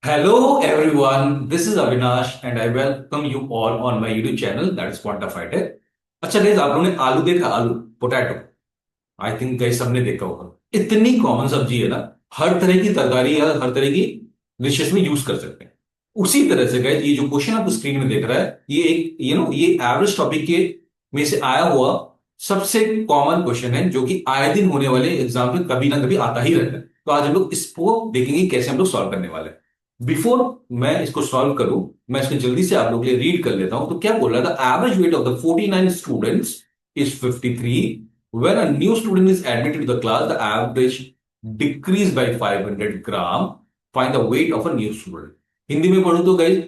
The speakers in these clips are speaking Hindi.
Hello everyone, this is Avinash and I welcome you all on my YouTube channel that is Quantified है। अच्छा गाइस, आप लोगों ने आलू देखा? आलू, पोटैटो। आई थिंक गाइस सबने देखा होगा। इतनी कॉमन सब्जी है ना, हर तरह की तरकारी या हर तरह की डिशेस में यूज कर सकते हैं। उसी तरह से गाइस, ये जो क्वेश्चन आप स्क्रीन में देख रहा है, ये एक ये एवरेज टॉपिक के में से आया हुआ सबसे कॉमन क्वेश्चन है, जो कि आए दिन होने वाले एग्जाम में कभी ना कभी आता ही रहता है। तो आज हम लोग इसको देखेंगे कैसे हम लोग सॉल्व करने वाले हैं। बिफोर मैं इसको सॉल्व करूं, मैं इसको जल्दी से आप लोगों के लिए रीड कर लेता हूं। तो क्या बोल रहा था? Average weight of the 49 students is 53। When a new student is admitted to the class, the average decrease by 500 gram. Find the weight of a new student. Hindi में पढ़ू तो गाइस,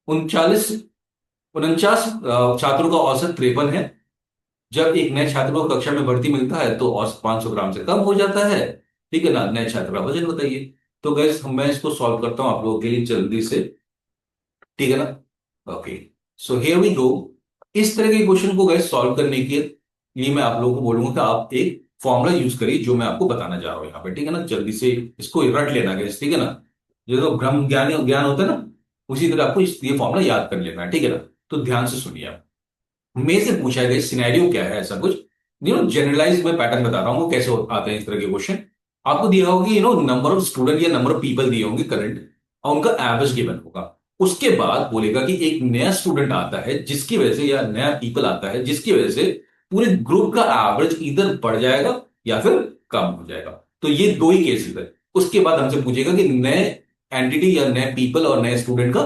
49 छात्रों का औसत 53 है। जब एक नए छात्र को कक्षा में भर्ती मिलता है तो औसत 500 ग्राम से कम हो जाता है। ठीक है ना? नए छात्र का वजन बताइए। तो गैस मैं इसको सॉल्व करता हूं आप लोगों के लिए जल्दी से। ठीक है ना? Okay, so here we go. इस तरह के क्वेश्चन को गैस सॉल्व करने के लिए मैं आप लोगों को बोलूंगा कि आप एक फॉर्मूला यूज करिए जो मैं आपको बताना जा रहा हूं यहाँ पे। ठीक है ना? जल्दी से इसको रट लेना गैस। ठीक है ना? जो तो ब्रह्म ज्ञान ज्ञान होता है ना, उसी तरह आपको ये फॉर्मूला याद कर लेना है। ठीक है ना? तो ध्यान से सुनिए आप। मेरे से पूछा गया सिनेरियो क्या है, ऐसा कुछ जनरलाइज में पैटर्न बता रहा हूँ वो कैसे आते हैं इस तरह के क्वेश्चन। आपको दिया होगा कि नंबर ऑफ स्टूडेंट या नंबर ऑफ पीपल दिए होंगे करंट, और उनका एवरेज गिवन होगा। उसके बाद बोलेगा कि एक नया स्टूडेंट आता है जिसकी वजह से, या नया पीपल आता है जिसकी वजह से पूरे ग्रुप का एवरेज इधर बढ़ जाएगा या फिर कम हो जाएगा। तो ये दो ही केसेस है। उसके बाद हमसे पूछेगा कि नए एंटिटी या नए पीपल और नए स्टूडेंट का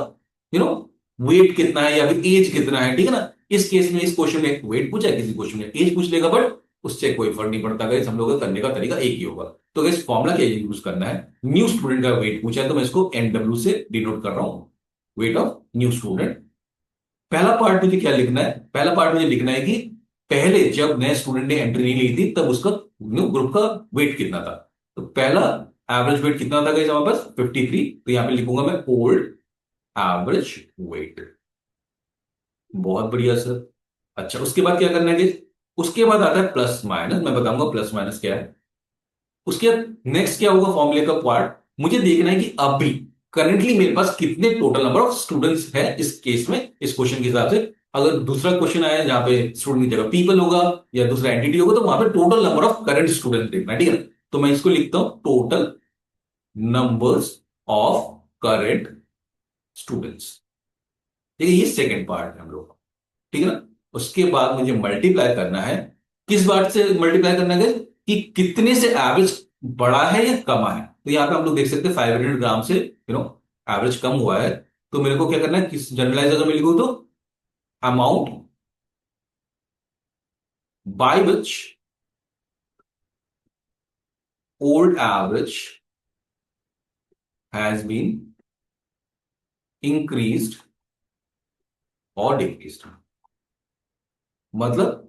यू नो वेट कितना है या फिर एज कितना है। ठीक है ना? इस केस में, इस क्वेश्चन में एक वेट पूछा है, किसी क्वेश्चन में एज पूछ लेगा, बट उससे कोई फर्क नहीं पड़ता गाइस। हम लोगों का करने का तरीका एक ही होगा। तो गाइस फॉर्मूला क्या यूज करना है? न्यू स्टूडेंट का वेट पूछा है तो मैं इसको एनडब्ल्यू से डिनोट कर रहा हूं, वेट ऑफ न्यू स्टूडेंट। पहला पार्ट मुझे क्या लिखना है? पहला पार्ट मुझे लिखना है कि पहले जब नए स्टूडेंट ने एंट्री नहीं ली थी तब उसका न्यू ग्रुप का वेट कितना था। तो पहला एवरेज वेट कितना था गाइस हमारे पास? 53। तो यहां पे लिखूंगा मैं ओल्ड एवरेज वेट। बहुत बढ़िया सर। अच्छा, उसके बाद क्या करना है guys? उसके बाद आता है प्लस माइनस। मैं बताऊंगा प्लस माइनस क्या है। उसके नेक्स्ट क्या होगा? फॉर्मूले का पार्ट मुझे देखना है कि अभी करंटली मेरे पास कितने टोटल नंबर ऑफ स्टूडेंट्स हैं इस केस में, इस क्वेश्चन के हिसाब से। अगर दूसरा क्वेश्चन आया जहां पे स्टूडेंट की जगह पीपल होगा या दूसरा एंटिटी होगा, तो वहां पे total number of current student देखना है। ठीक है ना? तो मैं इसको लिखता हूं total numbers of current students. ठीक है? ये सेकेंड पार्ट है हम लोग। ठीक है ना? उसके बाद मुझे मल्टीप्लाई करना है। किस बात से मल्टीप्लाई करना है कि कितने से एवरेज बढ़ा है या कमा है। तो यहां पे हम लोग देख सकते हैं 500 ग्राम से एवरेज कम हुआ है। तो मेरे को क्या करना है? किस जनरलाइज अगर मैं लिखूं तो amount by which old average has been increased और डिक्रीज्ड। मतलब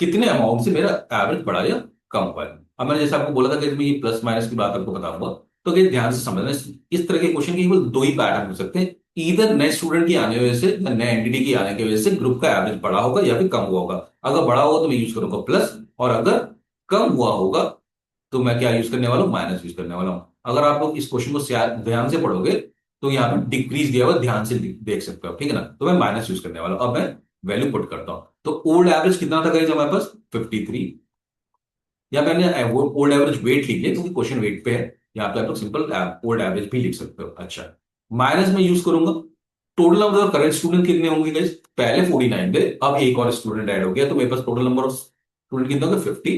कितने अमाउंट से मेरा एवरेज बढ़ा या कम हुआ है। अब मैंने जैसे आपको बोला था कि मैं ये प्लस माइनस की बात आपको बताऊंगा। तो ये ध्यान से समझना, इस तरह के क्वेश्चन के केवल दो ही पैटर्न हो सकते हैं। इधर नए स्टूडेंट की आने की वजह से या नए एंटिटी की आने की वजह से ग्रुप का एवरेज बढ़ा होगा या फिर कम हुआ होगा। अगर बढ़ा होगा तो मैं यूज करूंगा प्लस, और अगर कम हुआ होगा तो मैं क्या यूज करने वाला हूं? माइनस यूज करने वाला हूं। अगर आप लोग इस क्वेश्चन को ध्यान से पढ़ोगे तो यहाँ पे डिक्रीज दिया हुआ ध्यान से देख सकते हो। ठीक है ना? तो मैं माइनस यूज करने वाला हूं। अब मैं वैल्यू पुट करता हूं। तो ओल्ड एवरेज कितना था गाइस हमारे पास? 53। या मैंने ओल्ड एवरेज वेट लिख लिया क्योंकि क्वेश्चन वेट पे है। यहाँ पे आप लोग सिंपल ओल्ड एवरेज भी लिख सकते हो। अच्छा, माइनस में यूज करूंगा total number of current student कितने होंगे गाइस? पहले 49 थे, अब एक और स्टूडेंट ऐड हो गया, तो मेरे पास टोटल नंबर ऑफ स्टूडेंट कितने होंगे? 50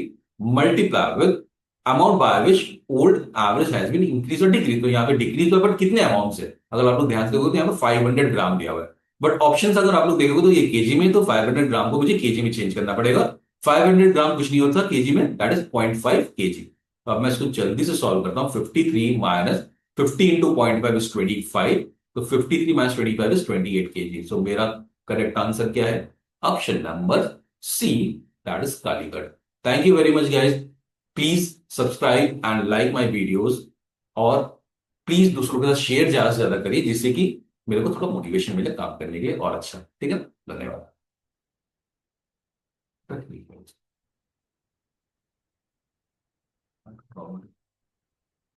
multiply with amount by which old average has been increase और डिक्रीज। तो यहाँ पे डिक्रीज हुआ, बट कितने अमाउंट से? अगर आप लोग ध्यान से देखोगे तो यहाँ पे 500 ग्राम दिया हुआ है। बट ऑप्शन अगर आप लोग देखोगे तो ये केजी में, तो 500 ग्राम को मुझे केजी में चेंज करना पड़ेगा। 500 ग्राम कुछ नहीं होता केजी में, दैट इज 0.5 केजी। तो अब मैं इसको जल्दी से सॉल्व करता हूं। 53 माइनस 50 इंटू 0.5 इज 25। तो 53 माइनस 25 इज 28 केजी। सो मेरा करेक्ट आंसर क्या है? Option number C, that is Kaligarh. Thank you very much guys. Please subscribe and like my videos, और प्लीज दूसरों के साथ शेयर ज्यादा से ज्यादा करिए जिससे कि मेरे को थोड़ा मोटिवेशन मिले काम करने के लिए और अच्छा। ठीक है? धन्यवाद।